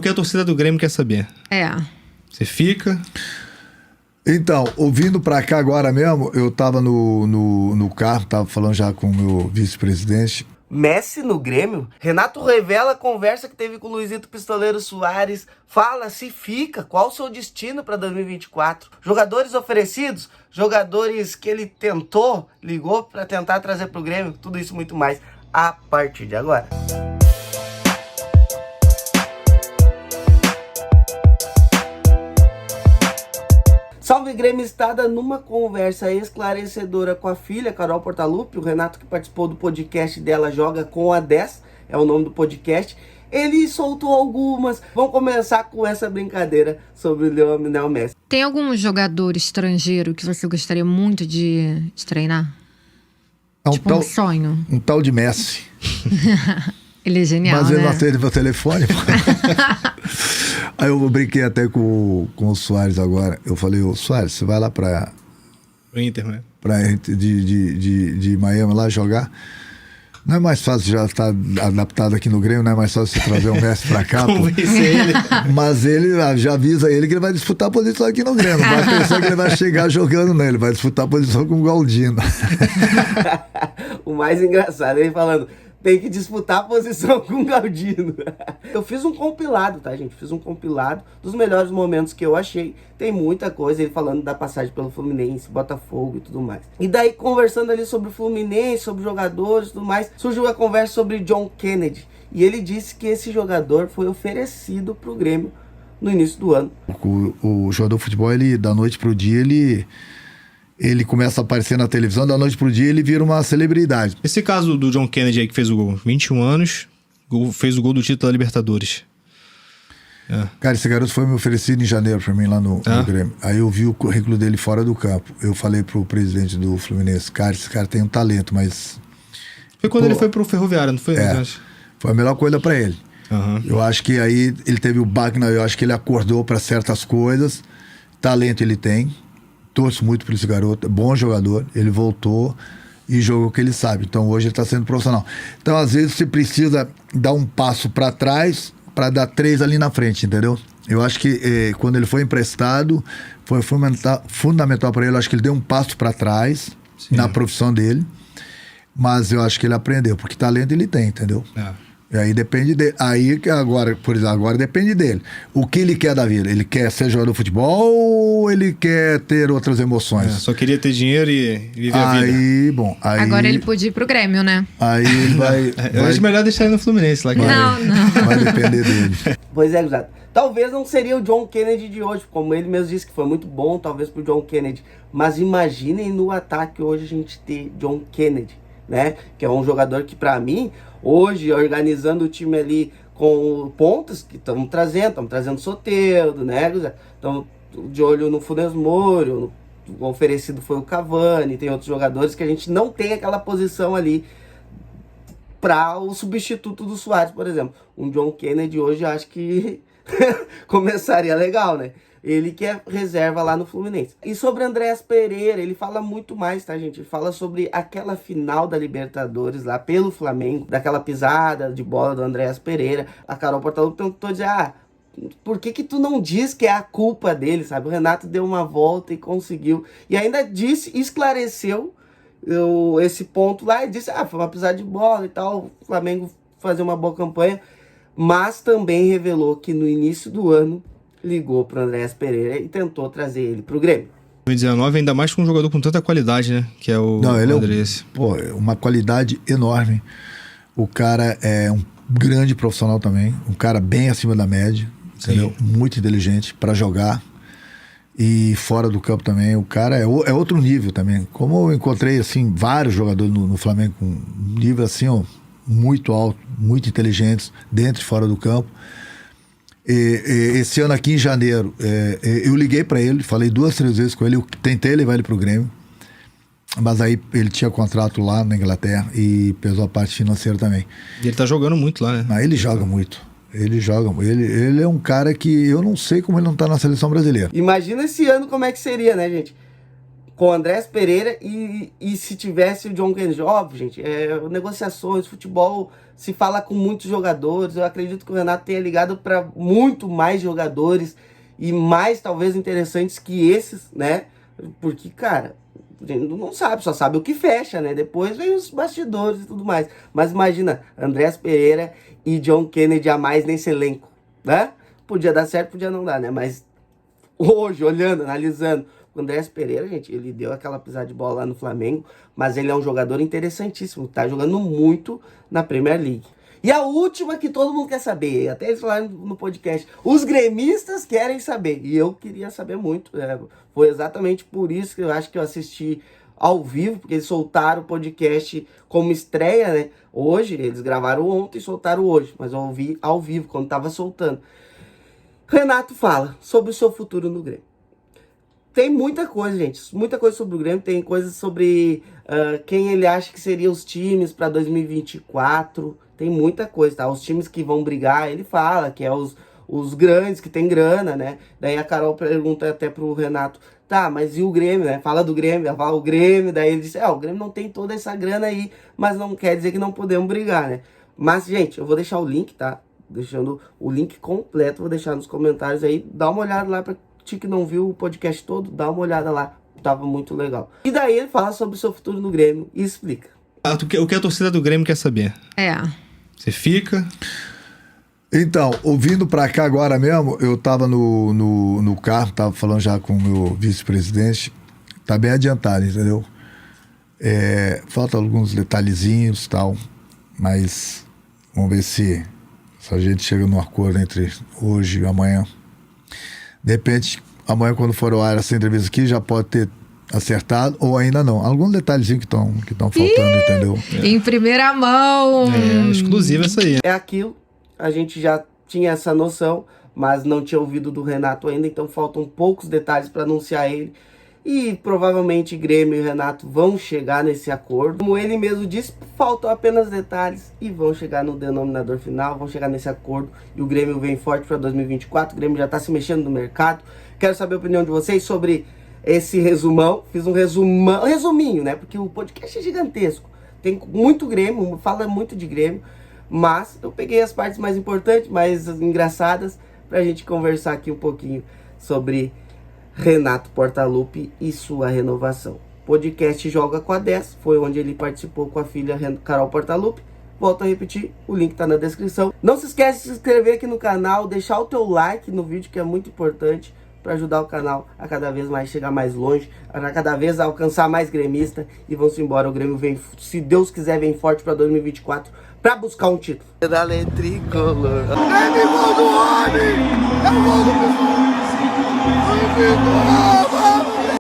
O que a torcida do Grêmio quer saber? Você fica? Então, ouvindo pra cá agora mesmo, eu tava no carro, tava falando já com o meu vice-presidente. Messi no Grêmio? Renato revela a conversa que teve com o Luizito Pistoleiro Soares, fala se fica, qual o seu destino para 2024. Jogadores oferecidos, jogadores que ele tentou, ligou para tentar trazer pro Grêmio, tudo isso e muito mais a partir de agora. Salve Grêmio Estada, numa conversa esclarecedora com a filha, Carol Portaluppi, o Renato que participou do podcast dela Joga com a 10, é o nome do podcast, ele soltou algumas. Vamos começar com essa brincadeira sobre o Lionel Messi. Tem algum jogador estrangeiro que você gostaria muito de treinar? Um sonho? Um tal de Messi. Ele é genial, mas ele não né? atende meu telefone. Aí eu brinquei até com o Soares agora. Eu falei, ô Soares, você vai lá pra Inter, né? De Miami lá jogar? Não é mais fácil, já estar adaptado aqui no Grêmio, não é mais fácil você trazer o Messi pra cá. Ele. Mas ele já avisa ele que ele vai disputar a posição aqui no Grêmio. Não vai pensar que ele vai chegar jogando nele, vai disputar a posição com o Galdino. O mais engraçado, ele falando, tem que disputar a posição com o Galdino. Eu fiz um compilado, tá, gente? Fiz um compilado dos melhores momentos que eu achei. Tem muita coisa, ele falando da passagem pelo Fluminense, Botafogo e tudo mais. E daí, conversando ali sobre o Fluminense, sobre jogadores e tudo mais, surgiu a conversa sobre John Kennedy. E ele disse que esse jogador foi oferecido pro Grêmio no início do ano. O jogador de futebol, ele, da noite pro dia, ele começa a aparecer na televisão, da noite pro dia ele vira uma celebridade. Esse caso do John Kennedy aí que fez o gol, 21 anos, fez o gol do título da Libertadores. Cara, esse garoto foi me oferecido em janeiro pra mim lá no Grêmio. Aí eu vi o currículo dele fora do campo. Eu falei pro presidente do Fluminense, cara, esse cara tem um talento, mas... Foi quando ele foi pro Ferroviário, não foi? Foi a melhor coisa pra ele. Uhum. Eu acho que aí ele teve o Wagner, eu acho que ele acordou pra certas coisas. Talento ele tem. Torço muito por esse garoto, é bom jogador, ele voltou e jogou o que ele sabe, então hoje ele está sendo profissional. Então às vezes você precisa dar um passo para trás para dar 3 ali na frente, entendeu? Eu acho que quando ele foi emprestado foi fundamental para ele, eu acho que ele deu um passo para trás na profissão dele, mas eu acho que ele aprendeu, porque talento ele tem, entendeu? E aí depende dele. Aí agora, por exemplo, agora depende dele. O que ele quer da vida? Ele quer ser jogador de futebol ou ele quer ter outras emoções? Só queria ter dinheiro e viver a vida. Bom, aí... Agora ele podia ir pro Grêmio, né? Aí ele vai... Eu acho melhor deixar ele no Fluminense lá. Não. Vai depender dele. Pois é, exato. Talvez não seria o John Kennedy de hoje, como ele mesmo disse que foi muito bom, talvez pro John Kennedy. Mas imaginem no ataque hoje a gente ter John Kennedy, né? Que é um jogador que pra mim... Hoje, organizando o time ali com pontas que estamos trazendo Soteldo, né? Estamos de olho no Funes Mori, o oferecido foi o Cavani, tem outros jogadores que a gente não tem aquela posição ali para o substituto do Soares, por exemplo. Um John Kennedy hoje eu acho que começaria legal, né? Ele que é reserva lá no Fluminense. E sobre Andréas Pereira, ele fala muito mais, tá, gente? Ele fala sobre aquela final da Libertadores lá pelo Flamengo, daquela pisada de bola do Andréas Pereira. A Carol Portaluppi tentou dizer, por que tu não diz que é a culpa dele, sabe? O Renato deu uma volta e conseguiu. E ainda esclareceu esse ponto lá e disse, foi uma pisada de bola e tal, o Flamengo fazer uma boa campanha. Mas também revelou que no início do ano ligou pro Andréas Pereira e tentou trazer ele pro Grêmio. 2019, ainda mais com um jogador com tanta qualidade, né? Que é o Andréas. Uma qualidade enorme. O cara é um grande profissional também. Um cara bem acima da média. Entendeu? Muito inteligente para jogar. E fora do campo também. O cara é outro nível também. Como eu encontrei, assim, vários jogadores no Flamengo com um nível, assim, muito alto, muito inteligentes, dentro e fora do campo. Esse ano aqui em janeiro eu liguei para ele, falei 2, 3 vezes com ele, eu tentei levar ele pro Grêmio, mas aí ele tinha contrato lá na Inglaterra e pesou a parte financeira também. E ele tá jogando muito lá, né? Mas ele joga muito. Ele é um cara que eu não sei como ele não tá na seleção brasileira. Imagina esse ano como é que seria, né, gente? com o Andrés Pereira e se tivesse o John Kennedy. Óbvio, gente, negociações, futebol se fala com muitos jogadores. Eu acredito que o Renato tenha ligado para muito mais jogadores e mais talvez interessantes que esses, né? Porque, cara, a gente não sabe, só sabe o que fecha, né? Depois vem os bastidores e tudo mais. Mas imagina, Andrés Pereira e John Kennedy a mais nesse elenco, né? Podia dar certo, podia não dar, né? Mas hoje, olhando, analisando, o Andrés Pereira, gente, ele deu aquela pisada de bola lá no Flamengo, mas ele é um jogador interessantíssimo, tá jogando muito na Premier League. E a última que todo mundo quer saber, até eles falaram no podcast, os gremistas querem saber, e eu queria saber muito, foi exatamente por isso que eu acho que eu assisti ao vivo, porque eles soltaram o podcast como estreia, né, hoje, eles gravaram ontem e soltaram hoje, mas eu ouvi ao vivo, quando tava soltando. Renato fala sobre o seu futuro no Grêmio. Tem muita coisa, gente. Muita coisa sobre o Grêmio. Tem coisas sobre quem ele acha que seriam os times para 2024. Tem muita coisa, tá? Os times que vão brigar, ele fala que é os grandes, que tem grana, né? Daí a Carol pergunta até pro Renato, tá, mas e o Grêmio, né? Fala do Grêmio, ela fala o Grêmio. Daí ele disse, o Grêmio não tem toda essa grana aí, mas não quer dizer que não podemos brigar, né? Mas, gente, eu vou deixar o link, tá? Deixando o link completo, vou deixar nos comentários aí. Dá uma olhada lá pra que não viu o podcast todo, dá uma olhada lá, tava muito legal. E daí ele fala sobre o seu futuro no Grêmio e explica. O que a torcida do Grêmio quer saber? Você fica? Então, ouvindo pra cá agora mesmo, eu tava no carro, tava falando já com o meu vice-presidente, tá bem adiantado, entendeu? Falta alguns detalhezinhos e tal, mas vamos ver se a gente chega num acordo entre hoje e amanhã. De repente, amanhã quando for ao ar essa entrevista aqui, já pode ter acertado ou ainda não. Alguns detalhezinhos que estão faltando, entendeu? Em primeira mão. Exclusiva essa aí. É aquilo, a gente já tinha essa noção, mas não tinha ouvido do Renato ainda, então faltam poucos detalhes para anunciar ele. E provavelmente Grêmio e Renato vão chegar nesse acordo. Como ele mesmo disse, faltam apenas detalhes e vão chegar no denominador final, vão chegar nesse acordo. E o Grêmio vem forte para 2024, o Grêmio já está se mexendo no mercado. Quero saber a opinião de vocês sobre esse resumão. Fiz um resuminho, né? Porque o podcast é gigantesco. Tem muito Grêmio, fala muito de Grêmio. Mas eu peguei as partes mais importantes, mais engraçadas, pra gente conversar aqui um pouquinho sobre Renato Portaluppi e sua renovação. Podcast Joga com a 10, foi onde ele participou com a filha Carol Portaluppi. Volto a repetir, o link tá na descrição. Não se esquece de se inscrever aqui no canal, deixar o teu like no vídeo, que é muito importante para ajudar o canal a cada vez mais chegar mais longe, a cada vez alcançar mais gremista. E vamos embora, o Grêmio vem, se Deus quiser, vem forte para 2024 para buscar um título. Da tricolor. É o gol do homem! É o gol do pessoal!